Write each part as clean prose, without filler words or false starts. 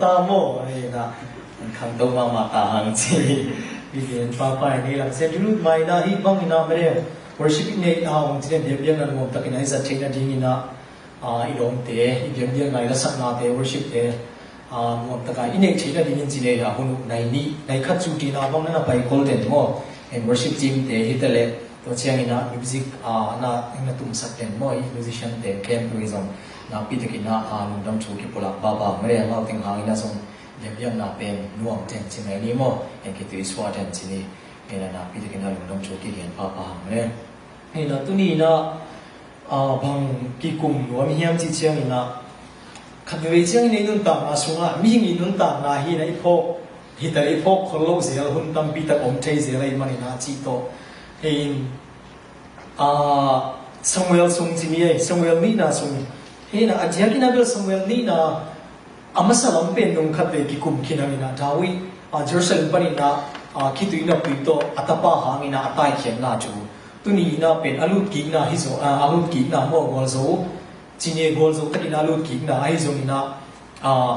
ตาโม่นี่นะคำตัวมาตาหังจีวิเดียนป้าไปนี่หลังเส้นรูดไม่ได้ฮิบังอินาไม่ได้ worship นี่ของจีนเดียบยังนั่นงงตะกินไอ้สัตว์เชนดิ้งอินาอีลงเตะอีเดียบยังไงละสักนาเตะ worship เตะงงตะกันอีเนี่ยเชนดิ้งจีนเนี่ยหุ่นในนี้ในขัดจุดที่นาบังนั่นไป golden โม่ worship team เตะฮิตเล่ตัวเชียงอินา music น่าเอ็งน่าตุ้มสักเต็มโม่ musician เตะ camp tourism น่าปีตะกินน่าลุงดำชูกิปุระบ้าไม่ได้เราติงหางอินาส่งเดียบยังน่าเป็นน่วงเจนใช่ไหมนี่โม่เอ็งคิดดูสวาเจนจีนี่เอ็งน่าปีตะกินน่าลุงดำชูกิเห็นป้าไม่ได้เห็นนะตัวนี้นะบางกิกุมว่ามีเฮียมจีเชียงนะขัดเวเชียงในนุ่นต่างนะสุงะมีหินุ่นต่างนะฮีนะอีพกฮีแต่อีพกคนโลกเสียหุ่นตั้มปีตะอมเทเสียอะไรมันนี่นะจีโตเห็นสมุเอลส่งจีมีไอสมุเอลนี่นะส่งเห็นนะอาจจะกินอะไรสมุเอลนี่นะอามาสลัมเป็นนุ่งขัดเวกิกุมกินอะไรนะดาวิเจรูซาเล็มปนี่นะคิดดูนะปีโตอัตป้าหางินะอัตไอเขียนนะจูตัวนี้นะเป็นอลูดกิกนะฮิโซอลูดกิกนะโมกอลโซจีเนกอลโซตักินอลูดกิกนะฮิโซนี่นะ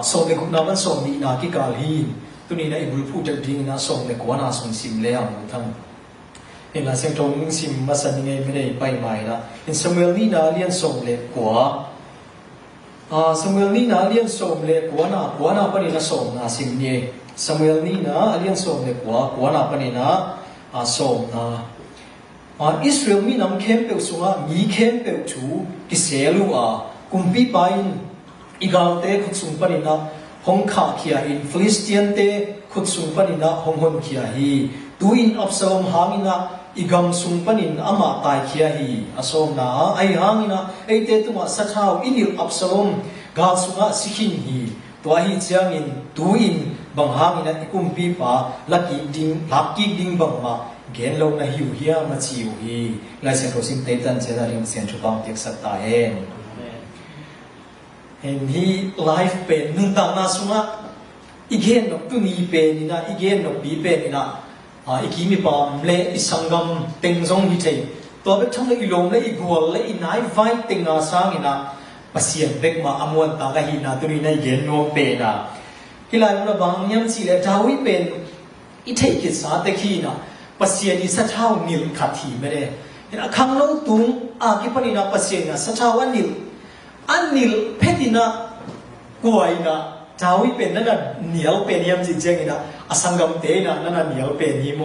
ส่งเด็กคุณนะมันส่งนี่นะกิกาลฮีนตัวนี้นะอีบุลพูดจากดิ้งนะส่งเด็กว่านะส่งซิมเลยอ่ะมูทั้งเห็นนะเสียงตรงซิมมาสันยังไงไม่ได้ไปใหม่นะเห็นสมัยนี้นะเรียนส่งเล็กกว่าสมัยนี้นะเรียนส่งเล็กกว่านะปนินะส่งนะซิมเนี่ยสมัยนี้นะเรียนส่งเล็กกว่านะปนินะส่งนะอิสราเอลมีน้ำเข้มเปล่าสุงะมีเข้มเปล่าชูกิเสลูกุมปีไปอีกาเตขุดสุงปนินะฮงขาขียอินฟิลิสเตียนเตขุดสุงปนินะฮงฮนขียฮีดูอินอับซาลมหามินะอีกำสุงปนินอามาตายขียฮีอสมนะไอหามินะไอเตตุมาสัชาวอินิลอับซาลมกาสุงะสิขินฮีตัวฮีเจียงอินดูอินบังหามินะกุมปีปาลักกิดิงบังมาเกณฑ์ลงในหิวเฮียมาชิวฮีลายเส้นโรซิมเตตันเจดาริมเสียนชุบางเด็กสัตตาเองเห็นที่ไลฟ์เป็นหนึ่งต่างนาสุงะอีกเห็นนกตุนีเป็นนี่นะอีกเห็นนกบีเป็นนี่นะอีกที่มีปามเละอีสังกัมเต็งซงฮิเทตัวเป็นทั้งเลยอีลมเลยอีกัวเลยอีนายไฟเต็งนาสังนี่นะภาษีเด็กมาอมวนตากะหินาตุนีในเกณฑ์โนเป็นนะที่ไลฟ์มันบางยามสิเลดาวิเป็นอีเทกิสาเตคีนะปัสยานิสัชาวนิลขัดทีไม่ได้เห็นข้างโน้นตุ้งกิปนินะปัสยานะสัชาวนิลเพดินะกวยนะจาวิเป็นนั่นน่ะเหนียวเป็นยามจริงๆนะสังกัมเตนะนั่นน่ะเหนียวเป็นยี่โม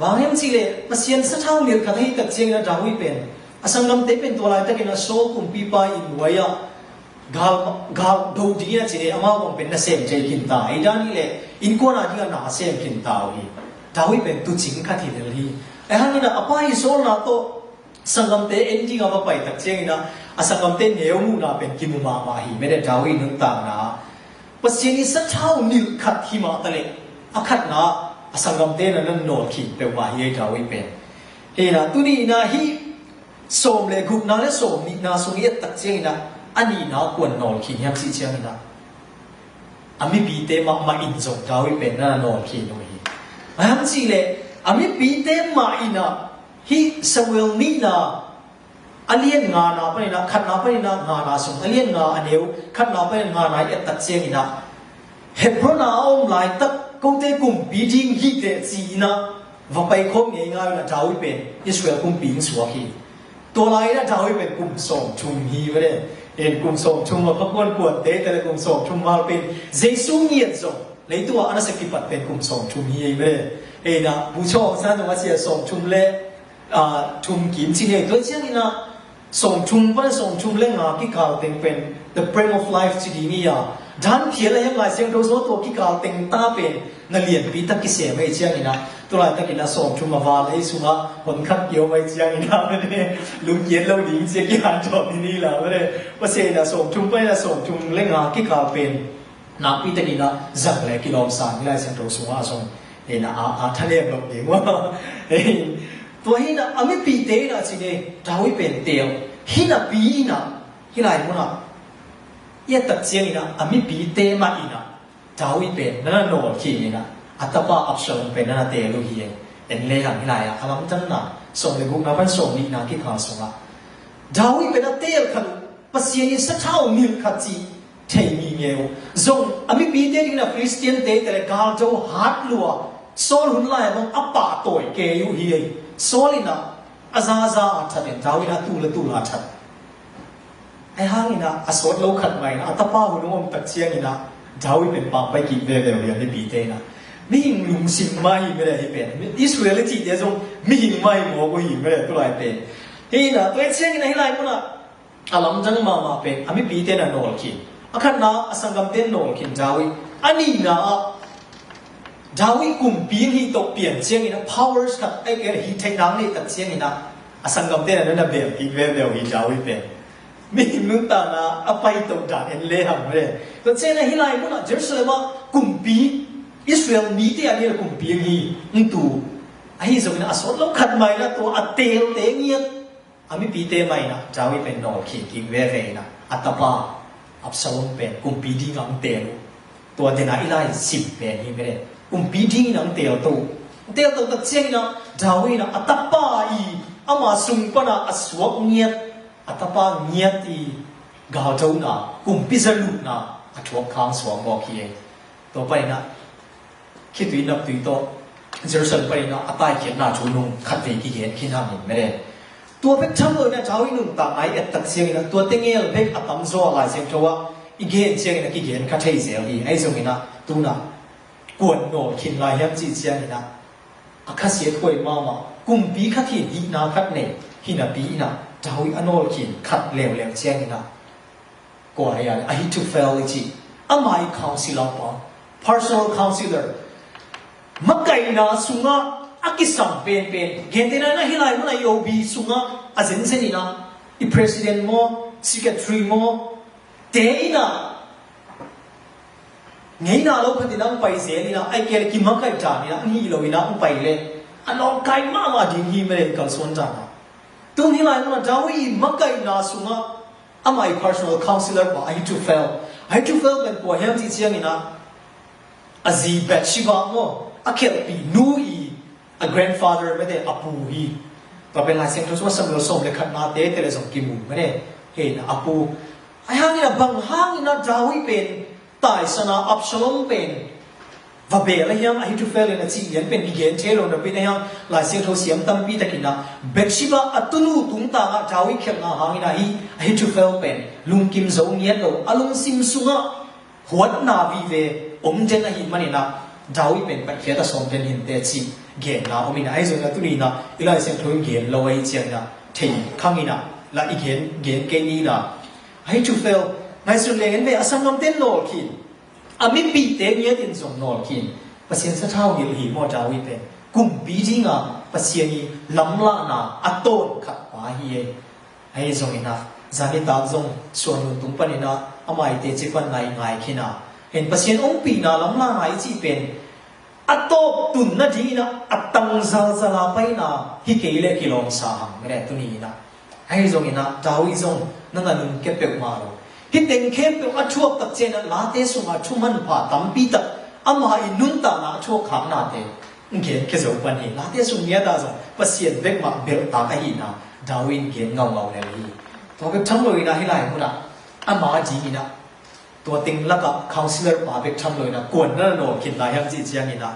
บางยามสิเลยปัสยานิสัชาวนิลขัดให้ตัดเจงนะจาวิเป็นสังกัมเตเป็นตัวอะไรตะกินะโซกุมปีปายอินไว้อะกาลดูดีนะจีเนี่ยอามาบังเป็นน่ะเสมใจกินตาไอ้ด้านนี้เลยอินโกนาดีน่ะเสมกินตาอีดาวิเป็นตุจิงขัดที่เดลีไอ้ฮันนี่นะอภัยโซลนาโตสังกัมเตเอ็นจีกับไปตักเชียงนะสังกัมเตเนียวมูนาเป็นกิมุมาฮีไม่ได้ดาวินุนต่างนะปัจจัยนี้สัชาวนิลขัดที่มาตะเลขัดนะสังกัมเตนั้นโนดขีดเป็นมาฮีดาวิเป็นเฮ้นะตุนีนะฮีสมเลกุนาและสมนี่นาสุงเอตักเชียงนะอันนี้นะควรโนดขีดยังสิเชียงนะอามิบีเตมาอินจงดาวิเป็นนั่นโนดขีดโนฮีมันสิเลยอามิปีเตมาอินะฮิสเวลนีนะอันเลียนงานาไปนะขัดนาไปนะงานาส่งอันเลียนงาอันเดียวขัดนาไปงานาเอตัดเสียงอินะเห็นเพราะนาอมหลายตักกูเตกุมปีจิงฮิเตจีนะว่าไปคบง่ายๆนะดาวิเป็นอิสราเอลกุมปีงสวะฮีตัวไรนะดาวิเป็นกุมส่งชุมฮีไม่ได้เห็นกุมส่งชุมมาพักวันปวดเตะแต่ละกุมส่งชุมมาเป็นเจสุเงียดส่งในตัวอันนั้นสกิปัดเป็นกลุ่มส่งชุมฮีไม่ได้นะผู้ชมท่านว่าเสียส่งชุมเล่ชุมกิมที่เนี่ยตัวเช่นนี้นะส่งชุมไปส่งชุมเล่งากิกาเต็งเป็น the bread of life ที่ดีนี่อ่ะดันเพียรอะไรยังไงเสียงโดนตัวกิกาเต็งตาเป็นนั่นเลียนปีตะกิเสียไม่เช่นนี้นะตัวอะไรตะกินะส่งชุมมาวาเลยสุงะคนขัดเกี่ยวไม่เช่นนี้นะไม่ได้ลุงเย็นเราดีเสียกี่หันจบที่นี่แหละไม่ได้ว่าเสียนะส่งชุมไปนะส่งชุมเล่งากิกาเป็นนับปีตะกินะจักเลยกิโลสามนี่แหละเสียงโดนสุงะส่งนะทะเลแบบนี้ว่าตัวฮินะอามิปีเตนะสิเนี่ยดาวิเป็นเตียวฮินะปีนะฮิไลมุนะเยตัดเสียงนะอามิปีเตมาอีนะดาวิเป็นนั่นโนดขีนะอัตตาอับชลเป็นนั่นเตลุฮีเอ็นเล่หันฮิไลอะคำนั้นจังนะส่งในกุกนับเป็นส่งนี่นะที่ขาส่งอะดาวิเป็นเตลขันปัสยานิสัชาวนิลขัดจี thầy mi nghèo dùng ami bi te ding na Christian te te gal jo hat lua sol hun lai mong apa toy ke yu hi solina azaza athaden dawina tu la that ai hangina asot lo khat mai na atapa hunum tak chiang ina dawi pen pa pai ki ve ve ya ni bi te na mi hing lung sim mai me le hi pen Israel ti de jong mi hing mai mo ko hi me le tu lai pen hi na toy chiang ina hi lai mo na alam jang ma pen ami bi te na nol ki akhan na asangam ten nol kin dawi ani na dawi kum pi hi to pian chiang ina powers khat ai ke hi thai nang ni tak chiang ina asangam ten na be ki ve ve hi dawi pen mi nun ta na apai to da en le ham re to che na hi lai mo na Jerusalem kum pi Israel mi te ani kum pi hi ntu ai zo na asot lo khat mai na to atel te ngiat ami pi te mai na dawi pen nol ki ve ve na atapa Absalom pen kum pi di ngam te lo to de na ilai sim pen hi mere kum pi di ngam te to tak chiang na dawi na atapa I ama sung pa na aswak ngiat atapa ngiati gal jo na kum pizalu na athok khang swang mo ki to pai na khitui nap tui to Jerusalem pai na atai khiat na chunung khat ve ki gen khin ham ni mere to bek thang lo na jawi nung ta ai et tak siang na to tengel bek atam zo lai siang chowa igen siang na ki gen kha thei zel hi ai zo ina tu na kuan no khin lai yam chi siang ina akhasie thoi ma kum pi kha thi di na khat ne hi na pi na dawi anol kin khat lew chiang ina ko aya I to fail chi amai counselor pa personal counselor makai na sunga akisam pen gendena na hilai mo na yobi sunga azen senina I president mo secretary mo deina ngei na lo khatina pai se ni na ai ke ki makai ta ni na ni lo ina pai le anong kai ma ding hi mere kal son ta tu ni lai mo dawi makai na sunga amai personal counselor ba I to fail ben ko hem ti chiang ina azi bet shiba mo akel pi nu I a grandfather me de apu hi to ben lai seng to so sam lo som le khat na te le som ki mu me de he na apu ai hang ina bang hang ina dawi pen tai sana Absalom pen và bề là hiam ai tu fail na chi yan pen bigen thelo na pen hiam la seng tho siam tam pi takina bekshiba atunu tung ta nga dawi khep na hangina hi ai tu fail pen lung kim zo ngiat lo alung sim sunga huat na vi ve jen na hi manina dawi pen pa khia ta som ten hin te chi gen na omina ai zo na tu ni na ila seng tho gen lo ai chiang na thei khangina la I gen ke ni na ai tu fail ngai su le ngen ve asangam ten no kin ami pi te ngia tin som nol kin pasien sa thau gil hi mo dawi pen kum pi jinga pasien ni lamla na aton khat pa hi ai zong ina zani ta zong suan nun tung panina amai te chi pan nai ngai khina en pasien ong pi na lamla nai chi pen atop tun na dina atang zala pai na hi ke le kilong sa ham re tu ni na ai zong ina dawi zong nanga nun ke pe ma ro hi teng khem pe athuak tak chen la te sunga thuman pha tampi tak ama I nun ta na thok khang na te ngen ke zo pan hi la te sung nya da zo pasien bek ma bel ta ka hi na dawin gen ngau le hi to bek thang loi na hi lai mu na ama ji ni na to ting la ka counselor pa bek thang loi na kon na no kin la yang ji chiang ni na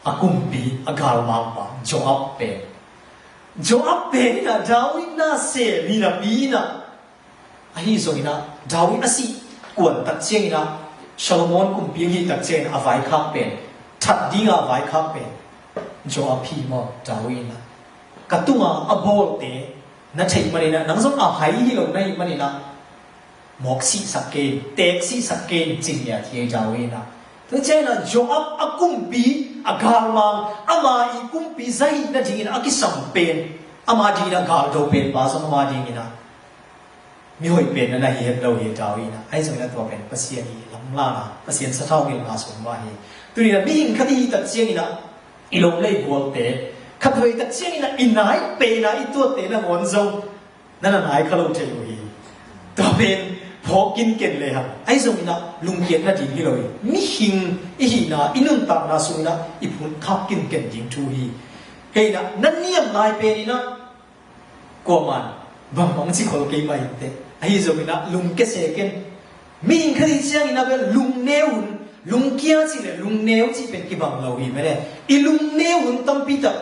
akum pi agal ma pa joab pe na dawin na se ni na pi na ahi zo ina dawi asi kuan tak chiang ina Solomon kum pi hi tak chen avai kham pen that dinga vai kham pen jo aphi mo dawi na katunga abol te na thei mani na nangzong a hai hi lo nai mani na moksi saken taxi saken ching ya thi dawi na to chen na jo ap akum pi agal mang ama I kum pi zai na ding na akisam pen ama ding na gal do pen ba so ma ding ina mi hoi pen na hi lo hi dawi na ai zo na to pen pasien hi lamla na pasien sa thau ngil na som ba hi tu ni na mi hing khati tak chiang ina ilom lei bol te khathoi tak chiang ina inai pe na I tu te na mon zo na nai khalo te lo hi to pen phokin ken le ha ai zo ina lung ken na ding hi lo mi hing I hi na inun ta na su na I phun khap kin ken ding thu hi he na nan niam nai pe ni na ko man bang bang chi khol ke mai te ai zo ina lung ke se ken มีคดีเชียงอินาเบลลุงเนวุนลุงเกียร์สิเลยลุงเนวที่เป็นกิบังเราอีไม่ได้อีลุงเนวุนตั้มปีตัก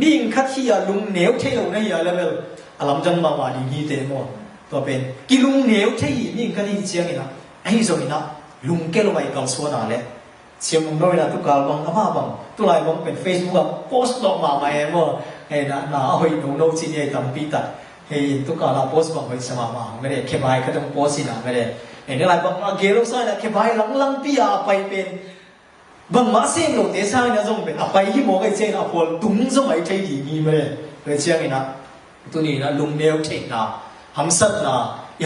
มีคัดที่ยาลุงเนวเที่ยวในยาเลเวลอลัมจันมาดีนี้เต็มตัวเป็นกิลุงเนวที่มีคดีเชียงอินาไอ้ส่วนอินาลุงเกลไปกับส่วนอะไรเชียงมุงเราเวลาตุกาบังอามาบังตุลายบังเป็นเฟซบุ๊กโพสต์ลงมาไม่เมื่อเฮ้ยน่าเอาไปโน้ตที่นี่ตั้มปีตักเฮ้ยตุกาลาโพสต์บังไปสมามาไม่ได้แค่ไปก็ต้องโพสต์สินะไม่ได้เห็นอะไรบางเกลูซ่าเนี่ยแค่ใบหลังปีอาไปเป็นบางมาเส้นโลเตซ่าเนี่ยส่งเป็นอาไปที่มองไอ้เจ้าพอตุ้งสมัยใช้ดีมีมาเลยเลยเชื่อไงนะตัวนี้นะลุงเนวเทนะฮัมสัตนะ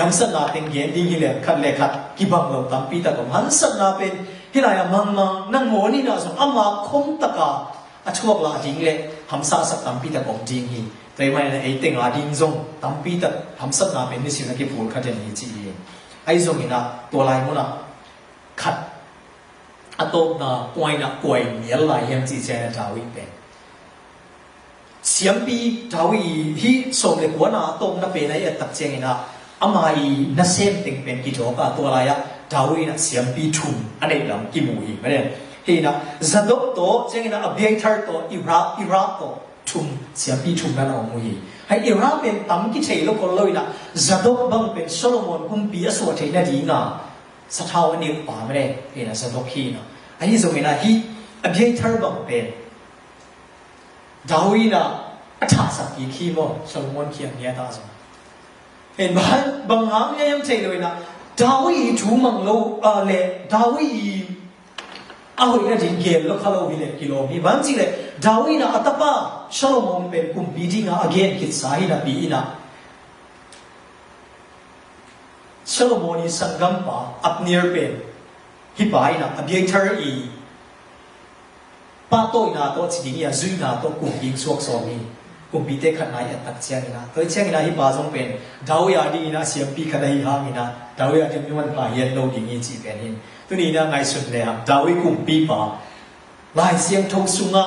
ฮัมสัตนะเป็นเกณฑ์ดิ้งที่เลยขัดเลยขัดกี่บังเราตั้มปีตะกับฮัมสัตนะเป็นที่ไหนมังนั่งโมนี่นะส่งอามาคมตะกาอช่วงลาดิ้งเลยฮัมสัตสักตั้มปีตะกับดิ้งฮีแต่ไม่เนี่ยไอ้เต็งลาดิ้งส่งตั้มปีตะฮัมสัตนะเป็นนิสิตนักพูดขัดอย่างนี้จีไอ้ส่วนนี้นะตัวลายมันนะขัดอัตโตนะกวยนะกวยเมียลายยังจีเจนะดาวิเป็นเสียงปีดาวิที่ส่งเลยหัวนะอัตโตนะเป็นไอ้ตักเจงนะอามาอีนัเซมติงเป็นกิจวัตรตัวลายอะดาวินะเสียงปีชุนอันนี้ลำกิมูอีไม่ได้เฮ้ยนะจัดโตเจงนะอับเบย์ทาร์โตอิรักโตชุนเสียงปีชุนนั่นเอามุยให้อิรักเป็นตั้มกิเชยโลกเลยนะจัดบังเป็นโซโลมอนกุมปีอสวดเทนดีงาสะท้าวนี่ป่าไม่ได้เห็นนะจัดฮีนะไอ้ที่สมัยนั้นฮีอับเบย์ทาร์บังเป็นดาวินะอัฐสักกี่ขี้โมโซโลมอนเขียนเนี่ยตาสมเห็นบ้านบางครั้งเนี่ยยังเฉยเลยนะดาวิจูมังโลเล่ดาวิเอาอีกนะจริงเกมแล้วเขาเราวิเลกิโลมีบางทีเลยดาวินะอัตตาโซโลมอนเป็นกุมปีที่งา again คิดสายนะปีนะโซโลมอนีสังกัมปะอับเนียร์เป็นฮิบายนะอับเยเทอร์อีป้าโตนะโตจริงๆเนี่ยจุยนะโตกุมยิงสวกสอมีกุมปีเตขันนายตักเชียงนะตัวเชียงนะฮิบาจงเป็นดาวยาดีนะเสียงปีขันนายหางินะดาวยาดีมีวันพายเย็นโลดีงี้จีเป็นหินตัวนี้นะไงสุดเลยครับดาวิกุมปีปะลายเสียงทงสุงะ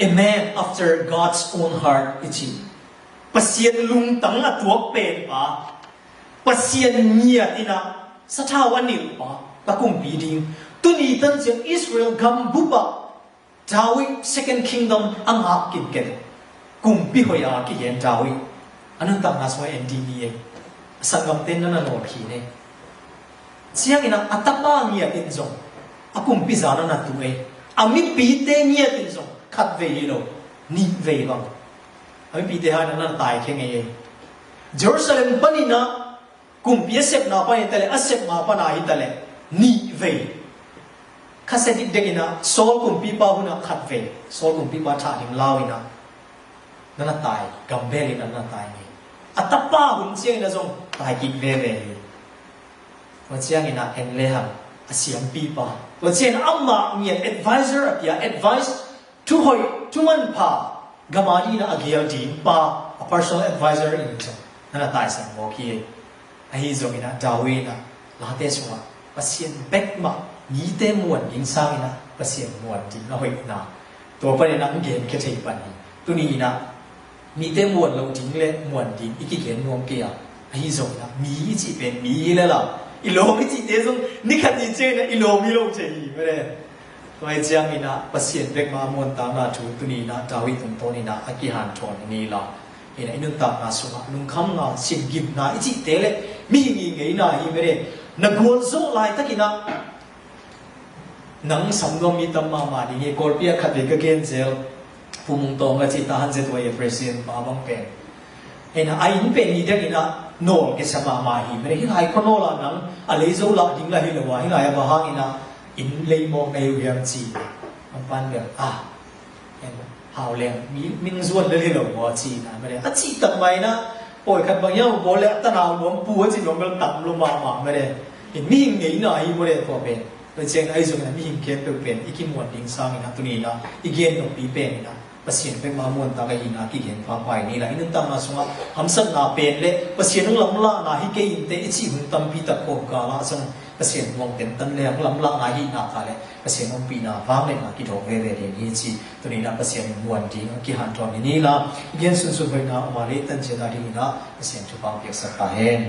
a man after God's own heart อิจิปัสเซียนลุงตั้งอัตัวเป็นปะปัสเซียนเนียตินะสถาวันนี้ปะตะกุมปีดิงตัวนี้ตั้งจากอิสราเอลกัมบุบะดาวิ second kingdom อังหักกินกันกุมปีหอยอากิเย็นดาวิอันนั้นตั้งนาสวยเอ็นดีมีเองสังกัมเต้นนั่นน่ะโนขีเนี่ยเสียงอินะอัตตาเนียตินจงอากุมปีจานันน่ะตัวเองอามิปีเตเนียตินจงขัดเวย์โลนิเวย์บังอามิปีเตหานั่นน่ะตายแค่ไงเองเยรูซาเล็มปนินะกุมปีเสพนาปนิตะเลอเสพมาปนาฮิตะเลนิเวย์ข้าเสด็จเด็กนะโซลกุมปีปาหุนะขัดเวย์โซลกุมปีปาท่าหิมลาวินะนั่นน่ะตายกัมเบลินั่นน่ะตายไงอัตตาหุ่นเชียงนะจงตายกินเวย์ว่าเชียงนะเอ็นเลหังเสียงปีปาว่าเชียงอัมมามี advisor อะ advice ทุกหอยทุกมันพากามาดีนะอาเกียดีปา a personal advisor อีกจังนั่นน่ะตายสังโมกีไอ้จงนะดาวินะลาเตสว่าว่าเชียงเบ็กมามีเตมวนยิงสร้างนะว่าเชียงมวนจริงนะหอยนะตัวประเด็นนั้นเกมแค่ใช่ปันนี้ตัวนี้นะมีเตมวนเราจริงเลยมวนจริงอีกเขียนมวงเกียไอ้จงนะมีจีเป็นมีเลยล่ะอีโลมิจิเดซงนิคัติเจนะอีโลมิโลเจอีไม่ได้ตัวไอ้เจ้านี่นะปัสเซียนเบกมามวนตามนาทูตุนีนะดาวิตุนโตนี่นะอากิฮันทอนนี่ละเห็นไอ้นุ่งตามนาสุงะนุ่งคำนาสิงกิมนาอีจิเตเลมีงี้ไงนะอีไม่ได้นักวนโซไลตะกินะนังสังกมีตัมมามาดีเกอร์เปียขัดเวกเกนเซลผู้มุงตองกับจิตตาฮันเซตัวเอเปรสินปาบังเป็นเห็นไอ้อินเป็นนี่เด็กนี่นะโน่เกษมามาหิไม่ได้ที่ไหนก็โน่ละนังอะไรโซละดิ้งละหิลวะที่ไหนบ้างนี่นะอินเลยมองในเรื่องจีมันปันแบบเห็นหาวแรงมีมิงส่วนเลยหรอว่าจีนะไม่ได้จีตัดไว้นะปล่อยขัดบางอย่างบอกแล้วตะนาวหลวมปูจีหลวมมันต่ำลงมาไม่ได้เห็นมีหิงไงนะอีไม่ได้พอเป็นเป็นเชียงไอ้ส่วนนั้นมีหิงเก็บเป็นอีกกี่มวลดิ้งสร้างนะตัวนี้นะอีกเย็นหนุ่มปีเป็นนะปัสเซียนเป็นมามวนตากหินาที่เห็นฟ้าไปนี่แหละนั่นตั้งมาสงะหำสักนาเป็นเลยปัสเซียนนั่งลำละนาฮิเกยินเตอิจิหุ่นตั้มปีตะโกกาละสงปัสเซียนมองเต็มตันเลยลำละนาฮินาคาเลยปัสเซียนมองปีนาฟ้าเลยนากิโดเวเรเดียนี่จีตัวนี้นะปัสเซียนมวนดีกิหันทอนนี่ละเย็นสุดๆไปนะอมาเลตันเจดาดีนะปัสเซียนทุกบางเปียกสักการเห็น